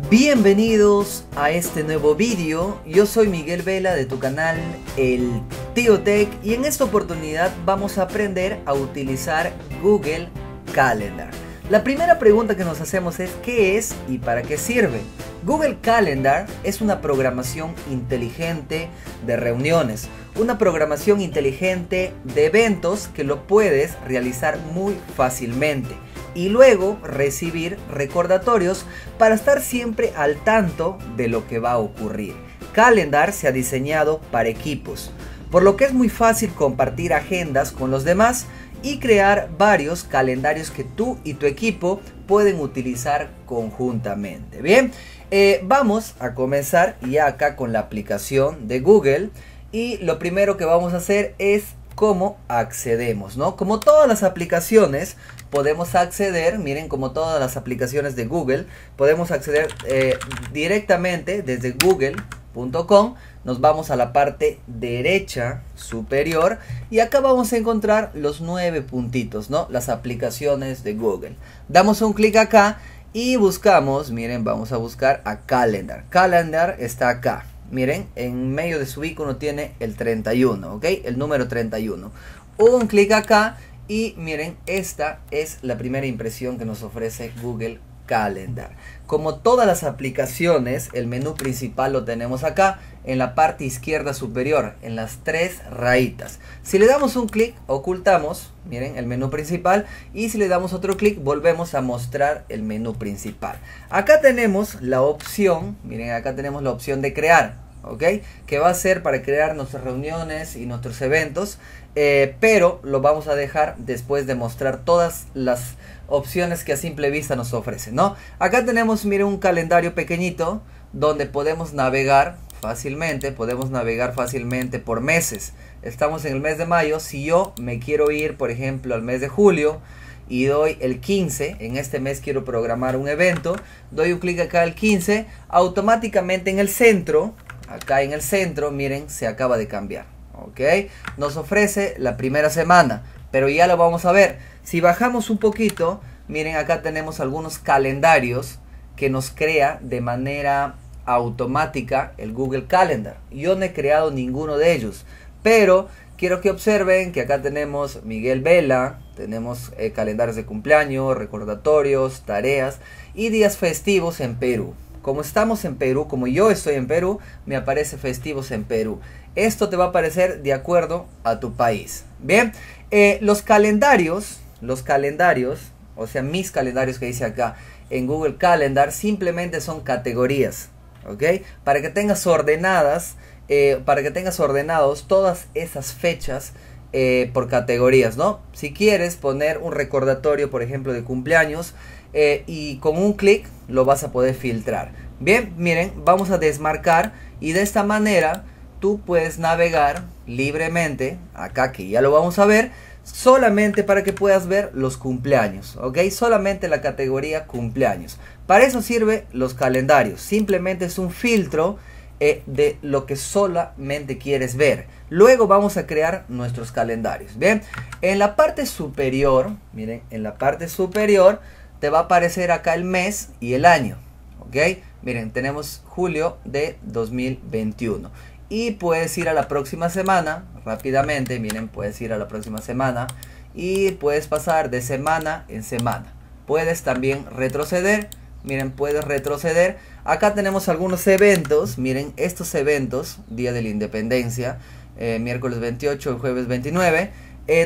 Bienvenidos a este nuevo vídeo. Yo soy Miguel Vela de tu canal El Tío Tech y en esta oportunidad vamos a aprender a utilizar Google Calendar. La primera pregunta que nos hacemos es ¿qué es y para qué sirve? Google Calendar es una programación inteligente de reuniones, una programación inteligente de eventos que lo puedes realizar muy fácilmente y luego recibir recordatorios para estar siempre al tanto de lo que va a ocurrir. Calendar se ha diseñado para equipos, por lo que es muy fácil compartir agendas con los demás y crear varios calendarios que tú y tu equipo pueden utilizar conjuntamente. Bien, vamos a comenzar ya acá con la aplicación de Google y lo primero que vamos a hacer es cómo accedemos, ¿no? Como todas las aplicaciones podemos acceder, miren, como todas las aplicaciones de Google, podemos acceder directamente desde google.com. Nos vamos a la parte derecha superior y acá vamos a encontrar los 9 puntitos, ¿no? Las aplicaciones de Google. Damos un clic acá y buscamos, miren, vamos a buscar a Calendar. Calendar está acá. Miren, en medio de su icono tiene el 31, ¿ok? El número 31. Un clic acá y miren, esta es la primera impresión que nos ofrece Google Calendar. Como todas las aplicaciones, el menú principal lo tenemos acá en la parte izquierda superior, en las 3 rayitas. Si le damos un clic, ocultamos, miren, el menú principal, y si le damos otro clic, volvemos a mostrar el menú principal. Acá tenemos la opción, miren, acá tenemos la opción de crear, ¿ok? Que va a ser para crear nuestras reuniones y nuestros eventos, pero lo vamos a dejar después de mostrar todas las opciones que a simple vista nos ofrecen, ¿no? Acá tenemos, miren, un calendario pequeñito donde podemos navegar fácilmente, por meses. Estamos en el mes de mayo. Si yo me quiero ir, por ejemplo, al mes de julio y doy el 15, en este mes quiero programar un evento, doy un clic acá al 15, automáticamente en el centro, acá en el centro, miren, se acaba de cambiar, ¿ok? Nos ofrece la primera semana, pero ya lo vamos a ver. Si bajamos un poquito, miren, acá tenemos algunos calendarios que nos crea de manera automática el Google Calendar. Yo no he creado ninguno de ellos, pero quiero que observen que acá tenemos Miguel Vela, tenemos calendarios de cumpleaños, recordatorios, tareas y días festivos en Perú. Como estamos en Perú, como yo estoy en Perú, me aparece festivos en Perú. Esto te va a aparecer de acuerdo a tu país. Bien, los calendarios, o sea, mis calendarios que dice acá en Google Calendar, simplemente son categorías, ¿ok? Para que tengas ordenados todas esas fechas por categorías, ¿no? Si quieres poner un recordatorio, por ejemplo, de cumpleaños, y con un clic lo vas a poder filtrar. Bien, miren, vamos a desmarcar y de esta manera tú puedes navegar libremente, acá que ya lo vamos a ver, solamente para que puedas ver los cumpleaños, ¿ok? Solamente la categoría cumpleaños. Para eso sirve los calendarios, simplemente es un filtro de lo que solamente quieres ver. Luego vamos a crear nuestros calendarios. Bien, en la parte superior, miren, en la parte superior te va a aparecer acá el mes y el año, ¿ok? Miren, tenemos julio de 2021. Y puedes ir a la próxima semana, rápidamente, miren, puedes ir a la próxima semana y puedes pasar de semana en semana. Puedes también retroceder, miren, puedes retroceder. Acá tenemos algunos eventos, miren, estos eventos, Día de la Independencia, miércoles 28, el jueves 29,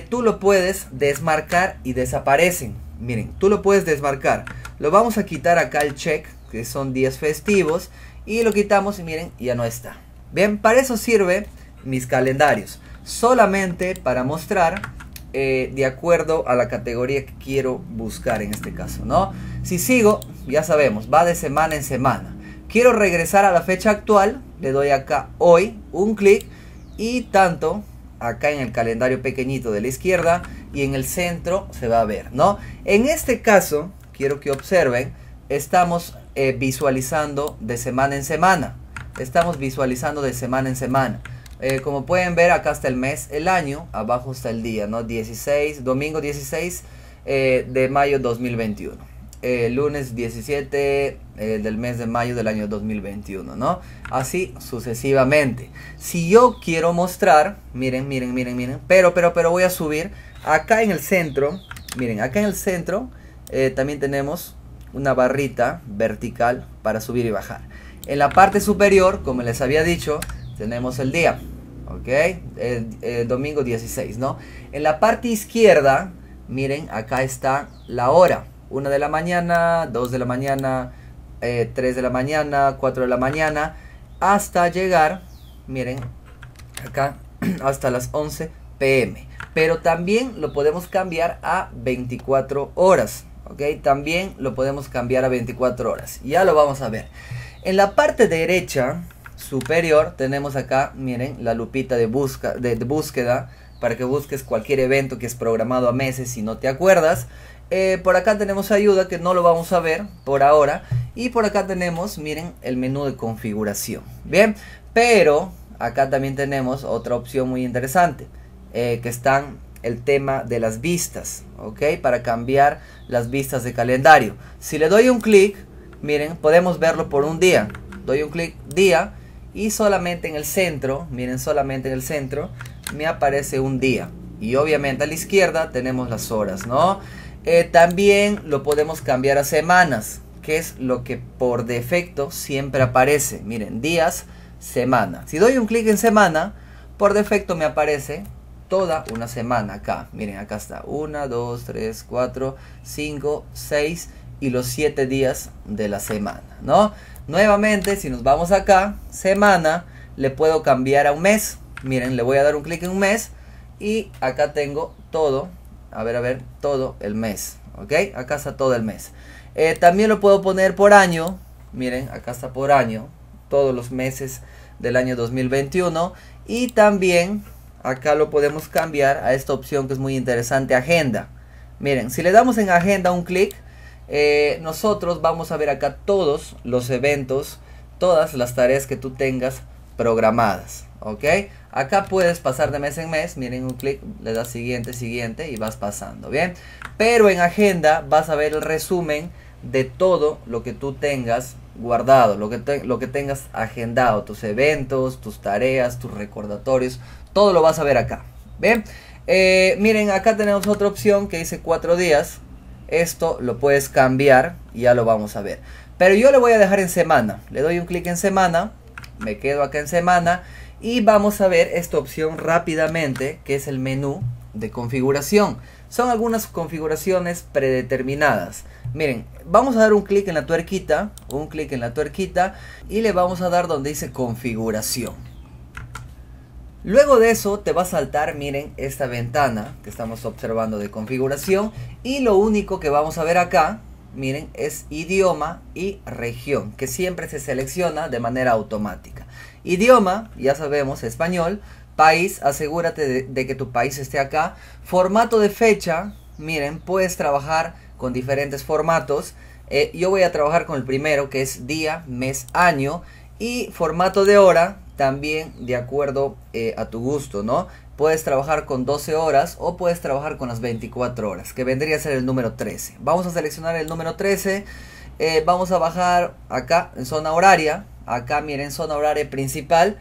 tú lo puedes desmarcar y desaparecen. Miren, tú lo puedes desmarcar. Lo vamos a quitar acá el check, que son días festivos, y lo quitamos y miren, ya no está. Bien, para eso sirve mis calendarios. Solamente para mostrar de acuerdo a la categoría que quiero buscar en este caso, ¿no? Si sigo, ya sabemos, va de semana en semana. Quiero regresar a la fecha actual, le doy acá hoy, un clic y tanto acá en el calendario pequeñito de la izquierda y en el centro se va a ver, ¿no? En este caso, quiero que observen, estamos visualizando de semana en semana. Estamos visualizando de semana en semana. Como pueden ver, acá está el mes, el año, abajo está el día, ¿no? 16, domingo 16 de mayo 2021. lunes 17 del mes de mayo del año 2021, ¿no? Así sucesivamente. Si yo quiero mostrar, miren, pero voy a subir acá en el centro. Miren, acá en el centro también tenemos una barrita vertical para subir y bajar. En la parte superior, como les había dicho, tenemos el día, ¿ok? Domingo 16, ¿no? En la parte izquierda, miren, acá está la hora. 1 de la mañana, 2 de la mañana, 3 de la mañana, 4 de la mañana, hasta llegar, miren, acá, hasta las 11 p.m. Pero también lo podemos cambiar a 24 horas, ¿ok? También lo podemos cambiar a 24 horas. Ya lo vamos a ver. En la parte derecha superior tenemos acá, miren, la lupita de búsqueda para que busques cualquier evento que es programado a meses si no te acuerdas. Por acá tenemos ayuda, que no lo vamos a ver por ahora. Y por acá tenemos, miren, el menú de configuración. Bien, pero acá también tenemos otra opción muy interesante, que están el tema de las vistas, ¿ok? Para cambiar las vistas de calendario. Si le doy un clic, miren, podemos verlo por un día. Doy un clic día y solamente en el centro, miren, solamente en el centro me aparece un día. Y obviamente a la izquierda tenemos las horas, ¿no? También lo podemos cambiar a semanas, que es lo que por defecto siempre aparece. Miren, días, semana. Si doy un clic en semana, por defecto me aparece toda una semana acá. Miren, acá está 1, 2, 3, 4, 5, 6 y los 7 días de la semana, ¿no? Nuevamente, si nos vamos acá, semana, le puedo cambiar a un mes. Miren, le voy a dar un clic en un mes y acá tengo todo. A ver, todo el mes, ¿ok? Acá está todo el mes. También lo puedo poner por año. Miren, acá está por año, todos los meses del año 2021. Y también acá lo podemos cambiar a esta opción que es muy interesante, agenda. Miren, si le damos en agenda un clic, nosotros vamos a ver acá todos los eventos, todas las tareas que tú tengas programadas, ¿ok? Acá puedes pasar de mes en mes. Miren, un clic, le das siguiente y vas pasando, ¿bien? Pero en agenda vas a ver el resumen de todo lo que tú tengas guardado, lo que tengas agendado, tus eventos, tus tareas, tus recordatorios, todo lo vas a ver acá, ¿bien? Miren, acá tenemos otra opción que dice 4 días. Esto lo puedes cambiar y ya lo vamos a ver. Pero yo le voy a dejar en semana. Le doy un clic en semana, me quedo acá en semana y vamos a ver esta opción rápidamente, que es el menú de configuración. Son algunas configuraciones predeterminadas. Miren, vamos a dar un clic en la tuerquita, y le vamos a dar donde dice configuración. Luego de eso te va a saltar, miren, esta ventana que estamos observando de configuración, y lo único que vamos a ver acá, miren, es idioma y región, que siempre se selecciona de manera automática. Idioma, ya sabemos, español. País, asegúrate de que tu país esté acá. Formato de fecha, miren, puedes trabajar con diferentes formatos. Yo voy a trabajar con el primero, que es día, mes, año. Y formato de hora, también de acuerdo a tu gusto, ¿no? Puedes trabajar con 12 horas o puedes trabajar con las 24 horas, que vendría a ser el número 13. Vamos a seleccionar el número 13. Vamos a bajar acá en zona horaria. Acá miren, zona horaria principal,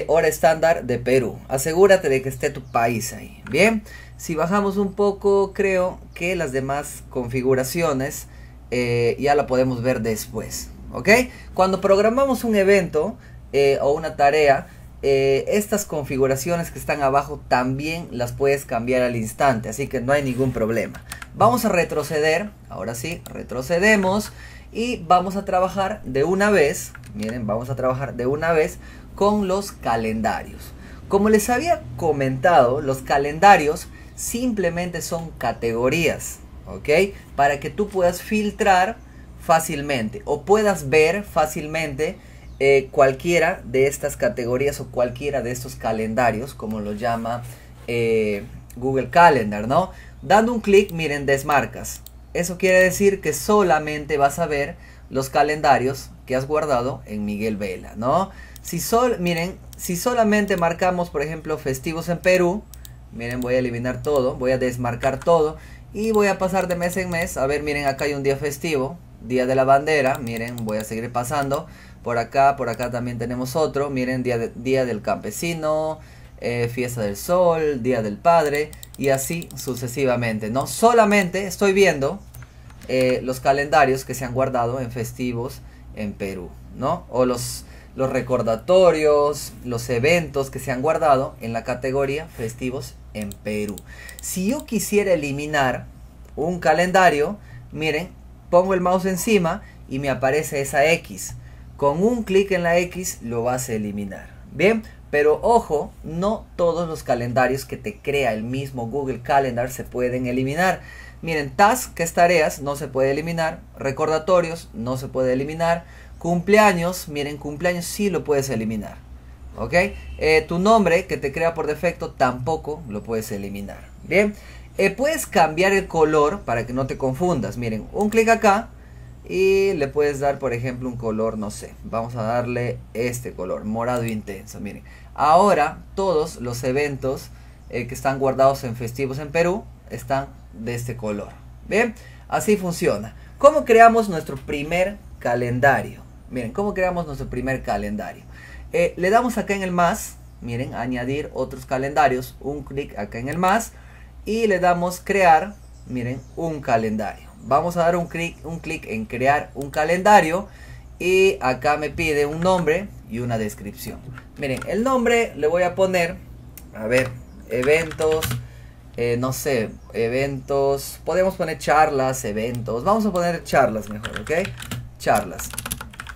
hora estándar de Perú. Asegúrate de que esté tu país ahí. Bien, si bajamos un poco, creo que las demás configuraciones ya la podemos ver después, ¿ok? Cuando programamos un evento o una tarea, estas configuraciones que están abajo también las puedes cambiar al instante, así que no hay ningún problema. Vamos a retroceder, ahora sí, retrocedemos y vamos a trabajar de una vez. Miren, vamos a trabajar de una vez con los calendarios. Como les había comentado, los calendarios simplemente son categorías, ¿ok? Para que tú puedas filtrar fácilmente o puedas ver fácilmente cualquiera de estas categorías o cualquiera de estos calendarios, como lo llama Google Calendar, ¿no? Dando un clic, miren, desmarcas. Eso quiere decir que solamente vas a ver los calendarios que has guardado en Miguel Vela, ¿no? Miren, si solamente marcamos, por ejemplo, festivos en Perú, Miren, voy a eliminar todo, voy a desmarcar todo y voy a pasar de mes en mes. A ver, miren, acá hay un día festivo, Día de la Bandera. Miren, voy a seguir pasando. Por acá también tenemos otro. Miren, día del Campesino, Fiesta del Sol, Día del Padre y así sucesivamente, ¿no? Solamente estoy viendo los calendarios que se han guardado en festivos en Perú, ¿no? O los recordatorios, los eventos que se han guardado en la categoría festivos en Perú. Si yo quisiera eliminar un calendario, miren, pongo el mouse encima y me aparece esa X. Con un clic en la X lo vas a eliminar. Bien, pero ojo, no todos los calendarios que te crea el mismo Google Calendar se pueden eliminar. Miren, task, que es tareas, no se puede eliminar. Recordatorios, no se puede eliminar. Cumpleaños, miren, cumpleaños sí lo puedes eliminar. ¿Ok? Tu nombre que te crea por defecto tampoco lo puedes eliminar. Bien, puedes cambiar el color para que no te confundas. Miren, un clic acá y le puedes dar, por ejemplo, un color, no sé. Vamos a darle este color, morado intenso. Miren, ahora todos los eventos que están guardados en festivos en Perú están de este color. Bien, así funciona. ¿Cómo creamos nuestro primer calendario? Miren, ¿cómo creamos nuestro primer calendario? Le damos acá en el más, miren, añadir otros calendarios, un clic acá en el más y le damos crear, miren, un calendario. Vamos a dar un clic en crear un calendario y acá me pide un nombre y una descripción. Miren, el nombre le voy a poner, a ver, eventos, no sé, eventos, podemos poner charlas, eventos, vamos a poner charlas mejor, ¿ok? Charlas,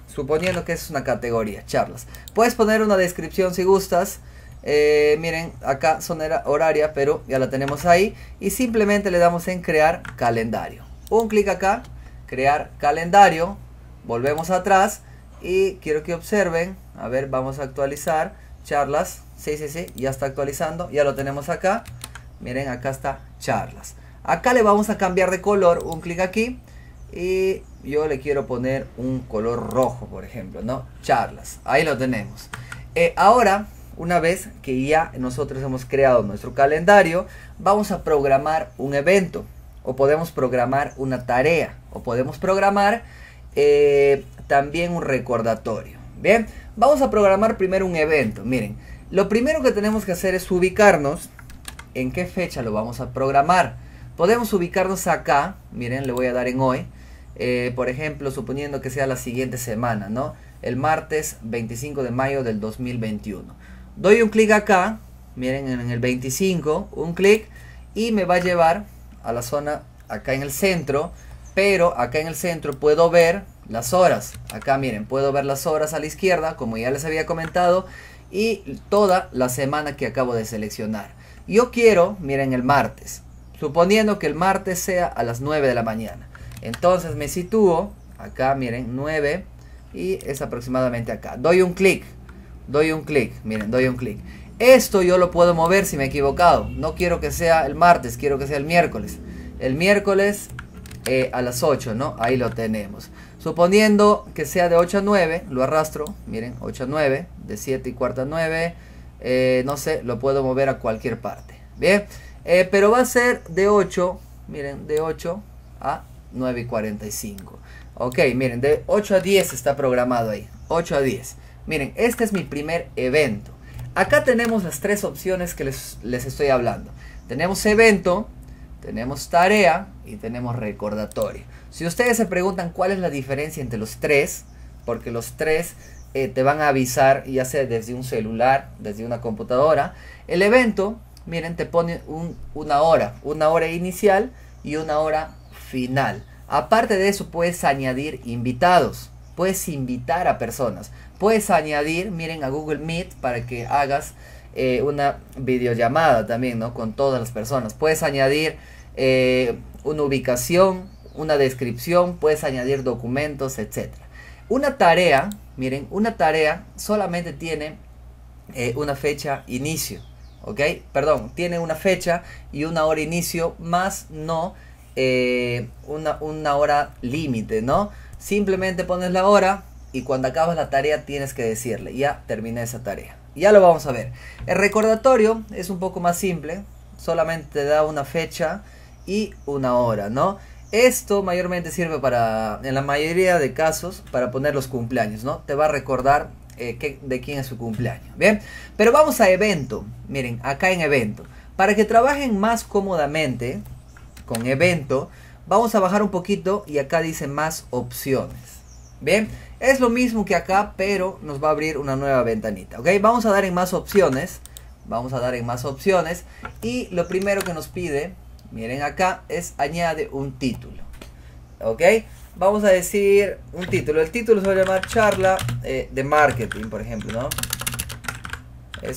suponiendo que es una categoría, charlas. Puedes poner una descripción si gustas. Miren, acá son horaria, pero ya la tenemos ahí. Y simplemente le damos en crear calendario. Un clic acá, crear calendario. Volvemos atrás y quiero que observen. A ver, vamos a actualizar. Charlas, sí, ya está actualizando. Ya lo tenemos acá. Miren, acá está charlas. Acá le vamos a cambiar de color. Un clic aquí. Y yo le quiero poner un color rojo, por ejemplo, ¿no? Charlas, ahí lo tenemos. Ahora, una vez que ya nosotros hemos creado nuestro calendario, vamos a programar un evento, o podemos programar una tarea, o podemos programar también un recordatorio. Bien, vamos a programar primero un evento. Miren, lo primero que tenemos que hacer es ubicarnos en qué fecha lo vamos a programar. Podemos ubicarnos acá, miren, le voy a dar en hoy. Por ejemplo, suponiendo que sea la siguiente semana, ¿no? El martes 25 de mayo del 2021. Doy un clic acá, miren, en el 25, un clic, y me va a llevar a la zona acá en el centro, pero acá en el centro puedo ver las horas. Acá miren, puedo ver las horas a la izquierda, como ya les había comentado, y toda la semana que acabo de seleccionar. Yo quiero, miren, el martes, suponiendo que el martes sea a las 9 de la mañana. Entonces me sitúo acá, miren, 9 y es aproximadamente acá. Doy un clic, miren, doy un clic. Esto yo lo puedo mover si me he equivocado. No quiero que sea el martes, quiero que sea el miércoles. El miércoles a las 8, ¿no? Ahí lo tenemos. Suponiendo que sea de 8 a 9, lo arrastro, miren, 8 a 9, de 7 y cuarto a 9, no sé, lo puedo mover a cualquier parte. Bien, pero va a ser de 8, miren, de 8 a 9 y 45. Ok, miren, de 8 a 10 está programado ahí. 8 a 10. Miren, este es mi primer evento. Acá tenemos las tres opciones que les estoy hablando. Tenemos evento, tenemos tarea y tenemos recordatorio. Si ustedes se preguntan cuál es la diferencia entre los tres, porque los tres te van a avisar, ya sea desde un celular, desde una computadora. El evento, miren, te pone una hora inicial y una hora final. Aparte de eso, puedes añadir invitados, puedes invitar a personas, puedes añadir, miren, a Google Meet para que hagas una videollamada también, ¿no? Con todas las personas. Puedes añadir una ubicación, una descripción, puedes añadir documentos, etc. Una tarea, miren, una tarea solamente tiene una fecha inicio, ¿ok? Perdón, tiene una fecha y una hora inicio, más no una hora límite, ¿no? Simplemente pones la hora y cuando acabas la tarea tienes que decirle, ya terminé esa tarea. Ya lo vamos a ver. El recordatorio es un poco más simple. solamente te da una fecha y una hora, ¿no? Esto mayormente sirve para, en la mayoría de casos, para poner los cumpleaños, ¿no? Te va a recordar de quién es su cumpleaños, ¿bien? Pero vamos a evento, miren, acá en evento. Para que trabajen más cómodamente con evento, vamos a bajar un poquito y acá dice más opciones, ¿bien? Es lo mismo que acá, pero nos va a abrir una nueva ventanita, ¿ok? Vamos a dar en más opciones, y lo primero que nos pide, miren acá, es añade un título, ¿ok? Vamos a decir un título. El título se va a llamar charla de marketing, por ejemplo, ¿no?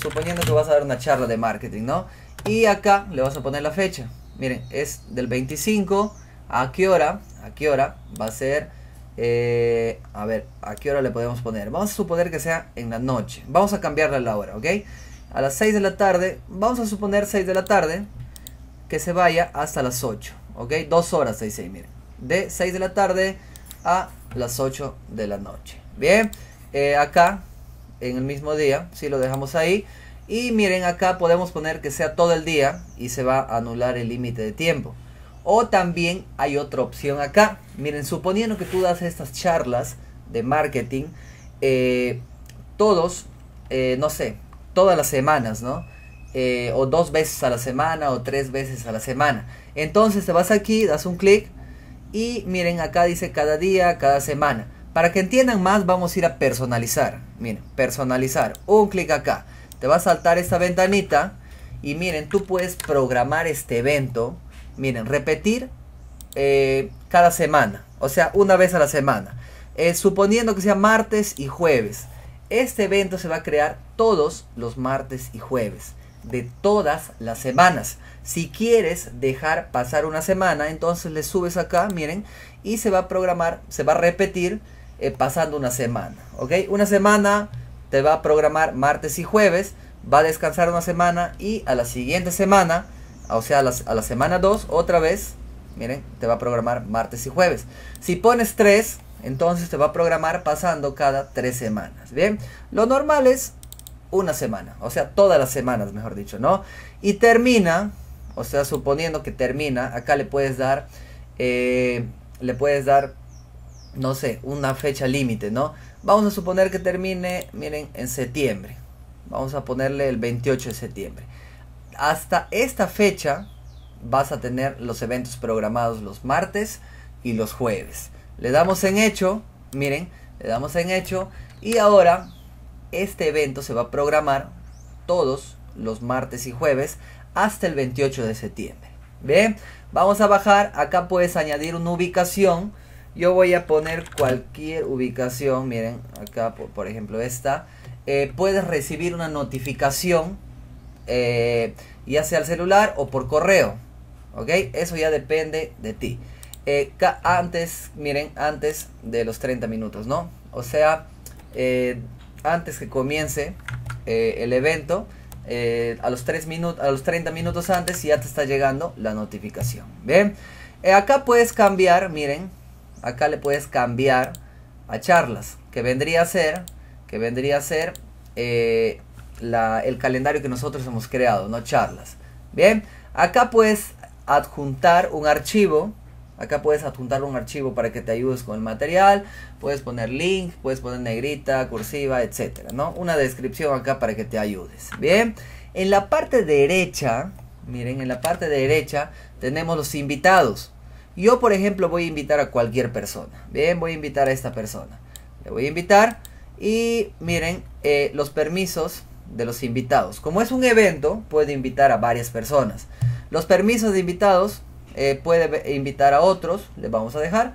Suponiendo que vas a dar una charla de marketing, ¿no? Y acá le vas a poner la fecha. Miren, es del 25. ¿A qué hora? ¿A qué hora? Va a ser... a ver, ¿a qué hora le podemos poner? Vamos a suponer que sea en la noche. Vamos a cambiarle la hora, ¿ok? A las 6 de la tarde. Vamos a suponer 6 de la tarde. Que se vaya hasta las 8, ¿ok? 2 horas, dice ahí, miren. De 6 de la tarde a las 8 de la noche. Bien, acá en el mismo día, si lo dejamos ahí. Y miren, acá podemos poner que sea todo el día y se va a anular el límite de tiempo. O también hay otra opción acá. Miren, suponiendo que tú das estas charlas de marketing, no sé, todas las semanas, ¿no? O 2 veces a la semana o 3 veces a la semana. Entonces te vas aquí, das un clic. Y miren, acá dice cada día, cada semana. Para que entiendan más, vamos a ir a personalizar. Miren, personalizar. Un clic acá. Te va a saltar esta ventanita. Y miren, tú puedes programar este evento. Miren, repetir cada semana. O sea, una vez a la semana. Suponiendo que sea martes y jueves. Este evento se va a crear todos los martes y jueves. De todas las semanas. Si quieres dejar pasar una semana, entonces le subes acá, miren, y se va a programar, se va a repetir pasando una semana, ¿ok? Una semana te va a programar martes y jueves, va a descansar una semana y a la siguiente semana, o sea, a la semana 2, otra vez, miren, te va a programar martes y jueves. Si pones 3, entonces te va a programar pasando cada 3 semanas, ¿bien? Lo normal es una semana, o sea, todas las semanas, mejor dicho, ¿no? Y termina, o sea, suponiendo que termina, acá le puedes dar, no sé, una fecha límite, ¿no? Vamos a suponer que termine, miren, en septiembre. Vamos a ponerle el 28 de septiembre. Hasta esta fecha vas a tener los eventos programados los martes y los jueves. Le damos en hecho, miren, le damos en hecho y ahora este evento se va a programar todos los martes y jueves hasta el 28 de septiembre. Bien, vamos a bajar. Acá puedes añadir una ubicación. Yo voy a poner cualquier ubicación. Miren, acá por ejemplo esta. Puedes recibir una notificación, ya sea al celular o por correo. Ok, eso ya depende de ti. Miren, antes de los 30 minutos, ¿no? O sea, antes que comience el evento, a los 30 minutos antes ya te está llegando la notificación. Bien, acá puedes cambiar, miren, acá le puedes cambiar a charlas, que vendría a ser el calendario que nosotros hemos creado, no charlas. Bien, acá puedes adjuntar un archivo. Acá puedes adjuntar un archivo para que te ayudes con el material. Puedes poner link, puedes poner negrita, cursiva, etcétera, ¿no? Una descripción acá para que te ayudes. Bien, en la parte derecha, miren, en la parte derecha tenemos los invitados. Yo, por ejemplo, voy a invitar a cualquier persona. Bien, voy a invitar a esta persona. Le voy a invitar y miren los permisos de los invitados. Como es un evento, puede invitar a varias personas. Los permisos de invitados... puede invitar a otros, les vamos a dejar,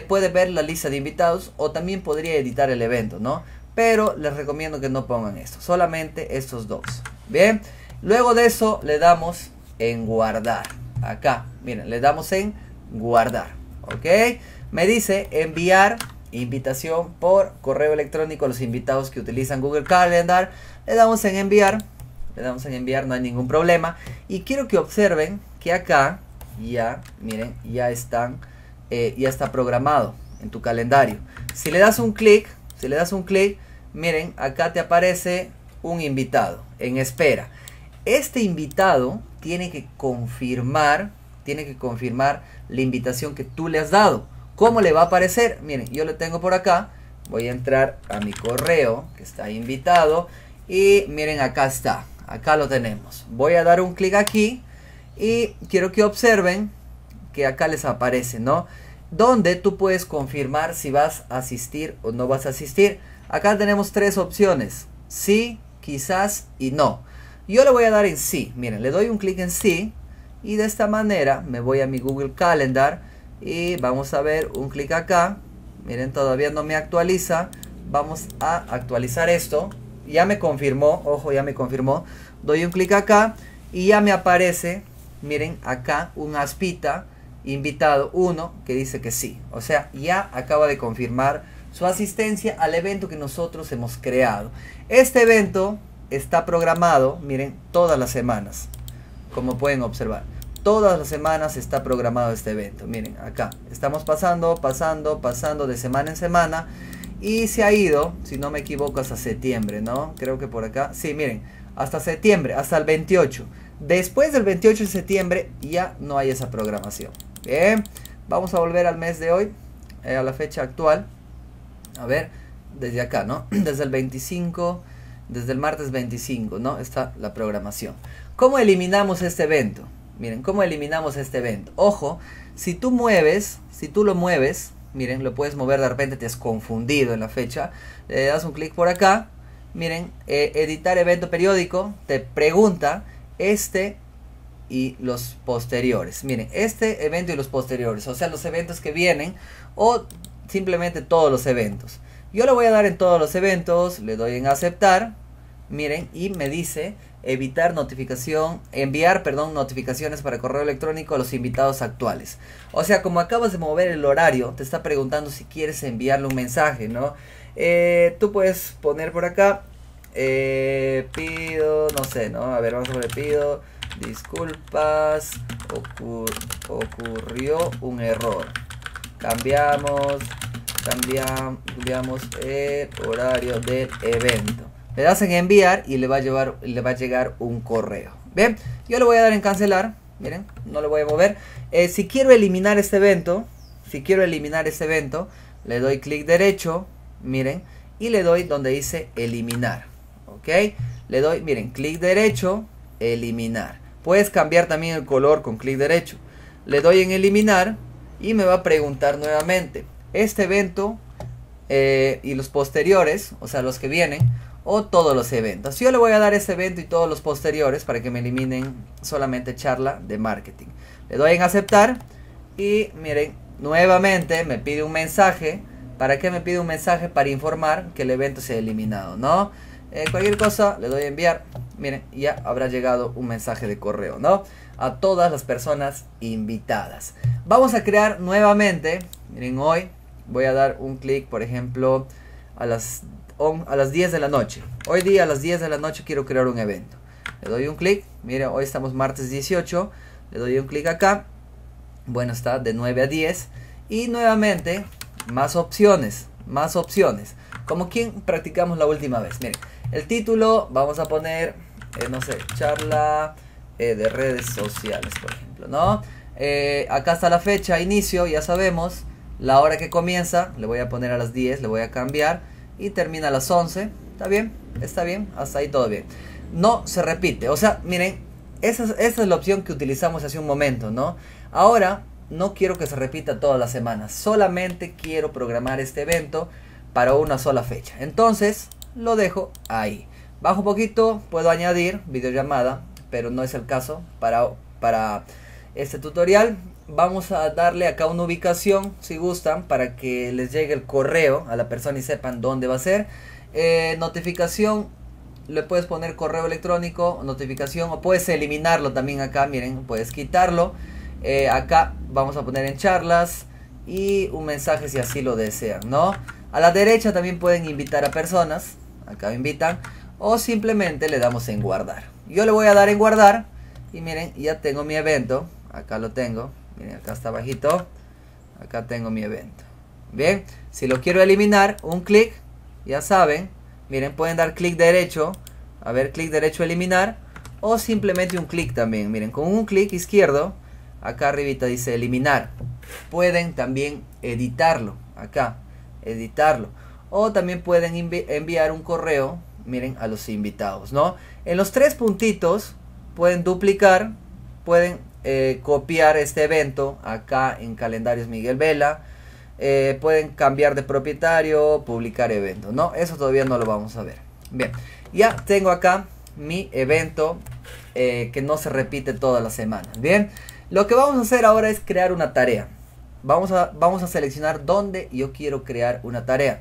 puede ver la lista de invitados o también podría editar el evento, ¿no? Pero les recomiendo que no pongan esto, solamente estos dos. Bien, luego de eso le damos en guardar. Acá, miren, le damos en guardar, ¿ok? Me dice enviar invitación por correo electrónico a los invitados que utilizan Google Calendar. Le damos en enviar, no hay ningún problema. Y quiero que observen que acá ya, miren, ya está programado en tu calendario. Si le das un clic, miren, acá te aparece un invitado en espera. Este invitado tiene que confirmar la invitación que tú le has dado. ¿Cómo le va a aparecer? Miren, yo lo tengo por acá. Voy a entrar a mi correo que está invitado y miren, acá está. Acá lo tenemos. Voy a dar un clic aquí y quiero que observen que acá les aparece, ¿no? Donde tú puedes confirmar si vas a asistir o no vas a asistir. Acá tenemos tres opciones: sí, quizás y no. Yo le voy a dar en sí. Miren, le doy un clic en sí y de esta manera me voy a mi Google Calendar y vamos a ver un clic acá. Miren, todavía no me actualiza. Vamos a actualizar esto. Ya me confirmó, ojo, ya me confirmó. Doy un clic acá y ya me aparece, miren, acá un aspita invitado 1 que dice que sí. O sea, ya acaba de confirmar su asistencia al evento que nosotros hemos creado. Este evento está programado, miren, todas las semanas. Como pueden observar, todas las semanas está programado este evento. Miren, acá estamos pasando de semana en semana. Y se ha ido, si no me equivoco, hasta septiembre, ¿no? Creo que por acá. Sí, miren, hasta septiembre, hasta el 28. Después del 28 de septiembre ya no hay esa programación. Bien, vamos a volver al mes de hoy, a la fecha actual. A ver, desde acá, ¿no? Desde el 25, desde el martes 25, ¿no? Está la programación. ¿Cómo eliminamos este evento? Miren, ¿cómo eliminamos este evento? Ojo, si tú lo mueves, miren, lo puedes mover, de repente te has confundido en la fecha. Le das un clic por acá. Miren, editar evento periódico. Te pregunta este y los posteriores. Miren, este evento y los posteriores. O sea, los eventos que vienen o simplemente todos los eventos. Yo le voy a dar en todos los eventos. Le doy en aceptar. Miren, y me dice enviar notificaciones para correo electrónico a los invitados actuales. O sea, como acabas de mover el horario, te está preguntando si quieres enviarle un mensaje, ¿no? Tú puedes poner por acá, pido, no sé, ¿no? A ver, vamos a poner, pido disculpas, ocurrió un error. Cambiamos el horario del evento. Le das en enviar y le va a llegar un correo. Bien, yo le voy a dar en cancelar. Miren, no le voy a mover. Si quiero eliminar este evento, le doy clic derecho, miren, y le doy donde dice eliminar. Ok, le doy, miren, clic derecho, eliminar. Puedes cambiar también el color con clic derecho. Le doy en eliminar y me va a preguntar nuevamente este evento y los posteriores, o sea, los que vienen, o todos los eventos. Yo le voy a dar este evento y todos los posteriores para que me eliminen solamente charla de marketing. Le doy en aceptar y miren, nuevamente me pide un mensaje. ¿Para qué me pide un mensaje? Para informar que el evento se ha eliminado, ¿no? Cualquier cosa le doy a enviar. Miren, ya habrá llegado un mensaje de correo, ¿no? A todas las personas invitadas. Vamos a crear nuevamente. Miren, hoy voy a dar un clic, por ejemplo, a las 10 de la noche. Hoy día a las 10 de la noche quiero crear un evento. Le doy un clic. Mira, hoy estamos martes 18. Le doy un clic acá. Bueno, está de 9 a 10. Y nuevamente, más opciones. Como quien practicamos la última vez. Miren, el título vamos a poner, no sé, charla de redes sociales, por ejemplo, ¿no? Acá está la fecha, inicio, ya sabemos. La hora que comienza, le voy a poner a las 10, le voy a cambiar. Y termina a las 11. ¿Está bien? ¿Está bien? Hasta ahí todo bien. No se repite. O sea, miren, esa es la opción que utilizamos hace un momento, ¿no? Ahora, no quiero que se repita todas las semanas. Solamente quiero programar este evento para una sola fecha. Entonces, lo dejo ahí. Bajo un poquito, puedo añadir videollamada, pero no es el caso para este tutorial. Vamos a darle acá una ubicación, si gustan, para que les llegue el correo a la persona y sepan dónde va a ser. Notificación, le puedes poner correo electrónico, notificación, o puedes eliminarlo también acá, miren, puedes quitarlo. Acá vamos a poner en charlas y un mensaje si así lo desean, ¿no? A la derecha también pueden invitar a personas, acá invitan, o simplemente le damos en guardar. Yo le voy a dar en guardar y miren, ya tengo mi evento, acá lo tengo. Miren, acá está abajito. Acá tengo mi evento. Bien, si lo quiero eliminar, un clic, ya saben. Miren, pueden dar clic derecho. A ver, clic derecho eliminar. o simplemente un clic también. Miren, con un clic izquierdo, acá arribita dice eliminar. Pueden también editarlo, acá, editarlo. O también pueden enviar un correo, miren, a los invitados, ¿no? En los tres puntitos pueden duplicar, pueden copiar este evento acá en Calendarios Miguel Vela. Pueden cambiar de propietario, publicar evento, ¿no? Eso todavía no lo vamos a ver. Bien, ya tengo acá mi evento que no se repite todas las semanas. Bien, lo que vamos a hacer ahora es crear una tarea. Vamos a seleccionar dónde yo quiero crear una tarea.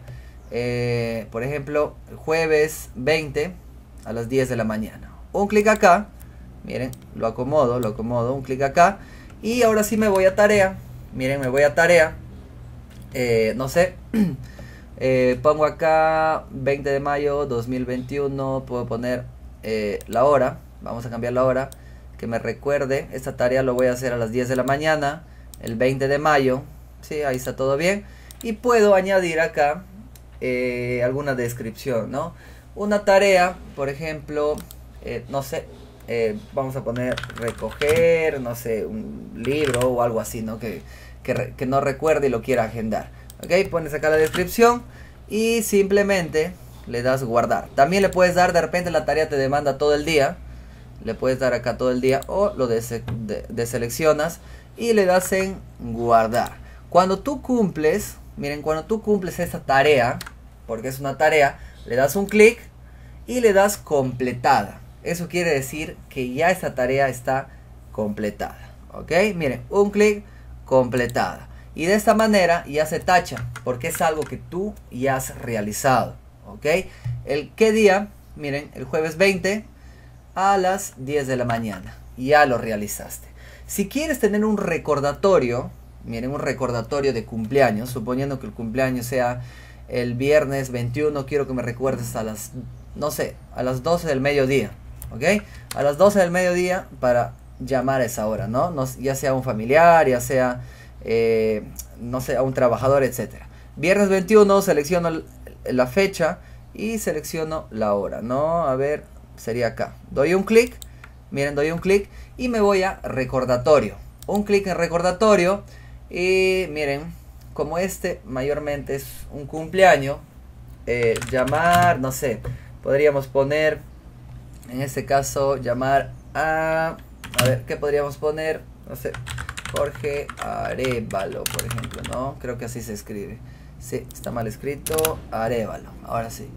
Por ejemplo, jueves 20 a las 10 de la mañana. Un clic acá, miren, lo acomodo, un clic acá. Y ahora sí me voy a tarea. Miren, me voy a tarea. No sé, pongo acá 20 de mayo 2021, puedo poner la hora, vamos a cambiar la hora, que me recuerde, esta tarea lo voy a hacer a las 10 de la mañana, el 20 de mayo, sí, ahí está todo bien, y puedo añadir acá alguna descripción, ¿no? Una tarea, por ejemplo, no sé, vamos a poner recoger, no sé, un libro o algo así, ¿no? Que no recuerde y lo quiera agendar. Ok, pones acá la descripción y simplemente le das guardar. También le puedes dar, de repente la tarea te demanda todo el día, le puedes dar acá todo el día o lo deseleccionas y le das en guardar. Cuando tú cumples, miren, cuando tú cumples esta tarea, porque es una tarea, le das un clic y le das completada. Eso quiere decir que ya esta tarea está completada. Ok, miren, un clic, completada, y de esta manera ya se tacha porque es algo que tú ya has realizado. Ok, el qué día, miren, el jueves 20 a las 10 de la mañana ya lo realizaste. Si quieres tener un recordatorio, miren, un recordatorio de cumpleaños, suponiendo que el cumpleaños sea el viernes 21, quiero que me recuerdes a las, no sé, a las 12 del mediodía. Ok, a las 12 del mediodía para llamar a esa hora, ¿no? Ya sea un familiar, ya sea, no sé, a un trabajador, etcétera. Viernes 21, selecciono la fecha y selecciono la hora, ¿no? A ver, sería acá. Doy un clic, miren, doy un clic y me voy a recordatorio. Un clic en recordatorio y miren, como este mayormente es un cumpleaños, llamar, no sé, podríamos poner, en este caso, llamar a ver, ¿qué podríamos poner? No sé, Jorge Arévalo, por ejemplo, ¿no? Creo que así se escribe. Sí, está mal escrito, Arévalo. Ahora sí,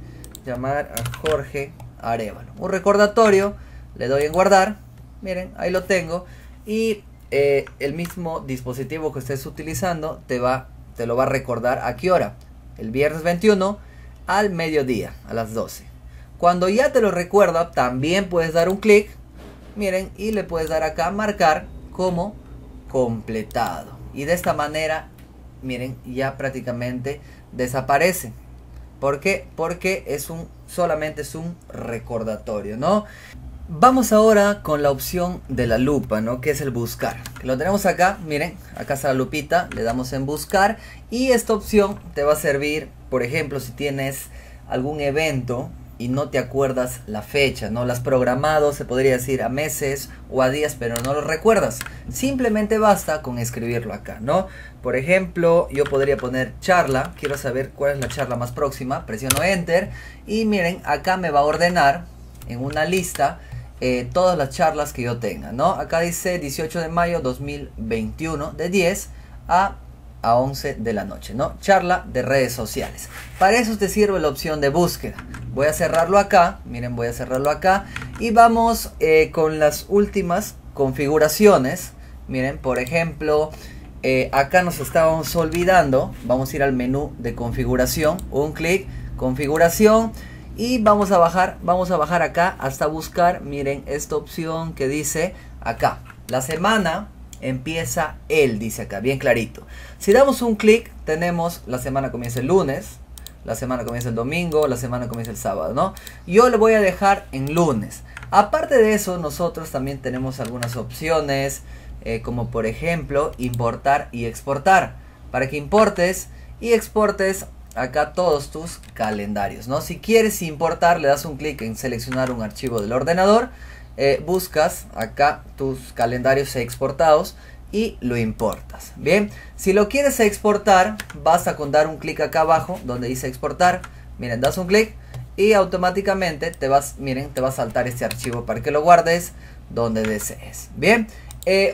llamar a Jorge Arévalo. Un recordatorio, le doy en guardar. Miren, ahí lo tengo. Y el mismo dispositivo que estés utilizando te lo va a recordar a qué hora. El viernes 21 al mediodía, a las 12. Cuando ya te lo recuerda, también puedes dar un clic. Miren, y le puedes dar acá marcar como completado. Y de esta manera, miren, ya prácticamente desaparece. ¿Por qué? Porque solamente es un recordatorio, ¿no? Vamos ahora con la opción de la lupa, ¿no? Que es el buscar. Lo tenemos acá, miren, acá está la lupita, le damos en buscar. Y esta opción te va a servir, por ejemplo, si tienes algún evento y no te acuerdas la fecha, no lo has programado, se podría decir a meses o a días, pero no lo recuerdas. Simplemente basta con escribirlo acá, ¿no? Por ejemplo, yo podría poner charla, quiero saber cuál es la charla más próxima, presiono enter y miren, acá me va a ordenar en una lista todas las charlas que yo tenga, ¿no? Acá dice 18 de mayo 2021 de 10 a 11 de la noche, ¿no? Charla de redes sociales. Para eso te sirve la opción de búsqueda. Voy a cerrarlo acá, miren, voy a cerrarlo acá y vamos con las últimas configuraciones. Miren, por ejemplo, acá nos estábamos olvidando, vamos a ir al menú de configuración, un clic, configuración y vamos a bajar acá hasta buscar, miren, esta opción que dice acá, la semana empieza dice acá, bien clarito. Si damos un clic, tenemos la semana comienza el lunes, la semana comienza el domingo, la semana comienza el sábado, ¿no? Yo le voy a dejar en lunes. Aparte de eso, nosotros también tenemos algunas opciones, como por ejemplo, importar y exportar. Para que importes y exportes acá todos tus calendarios, ¿no? Si quieres importar, le das un clic en seleccionar un archivo del ordenador buscas acá tus calendarios exportados y lo importas. Bien, si lo quieres exportar, basta con dar un clic acá abajo donde dice exportar. Miren, das un clic y automáticamente te va a saltar este archivo para que lo guardes donde desees. Bien,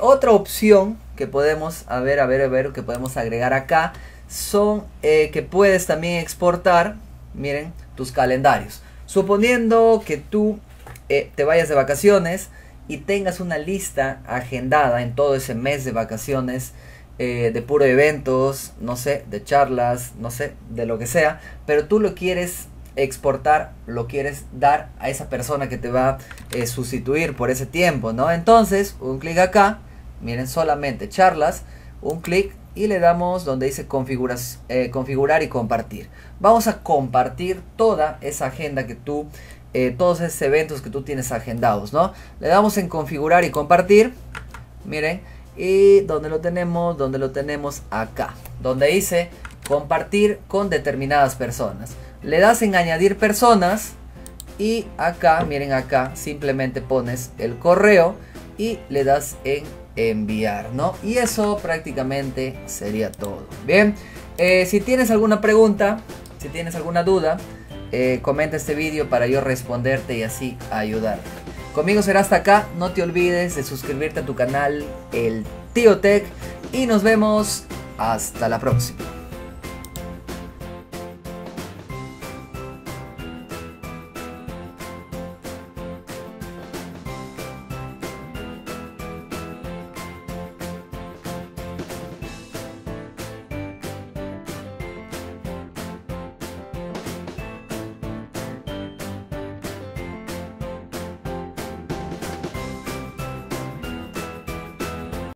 otra opción que podemos que podemos agregar acá son que puedes también exportar, miren, tus calendarios. Suponiendo que tú te vayas de vacaciones y tengas una lista agendada en todo ese mes de vacaciones, de puro eventos, no sé, de charlas, no sé, de lo que sea, pero tú lo quieres exportar, lo quieres dar a esa persona que te va a sustituir por ese tiempo, ¿no? Entonces, un clic acá, miren, solamente charlas, un clic y le damos donde dice configurar y compartir. Vamos a compartir toda esa agenda que tú, todos esos eventos que tú tienes agendados, ¿no? Le damos en configurar y compartir, miren, y donde lo tenemos acá, donde dice compartir con determinadas personas. Le das en añadir personas y acá, miren acá, simplemente pones el correo y le das en enviar, ¿no? Y eso prácticamente sería todo. Bien, si tienes alguna pregunta, si tienes alguna duda, comenta este vídeo para yo responderte y así ayudarte. Conmigo será hasta acá. No te olvides de suscribirte a tu canal El Tío Tech y nos vemos hasta la próxima.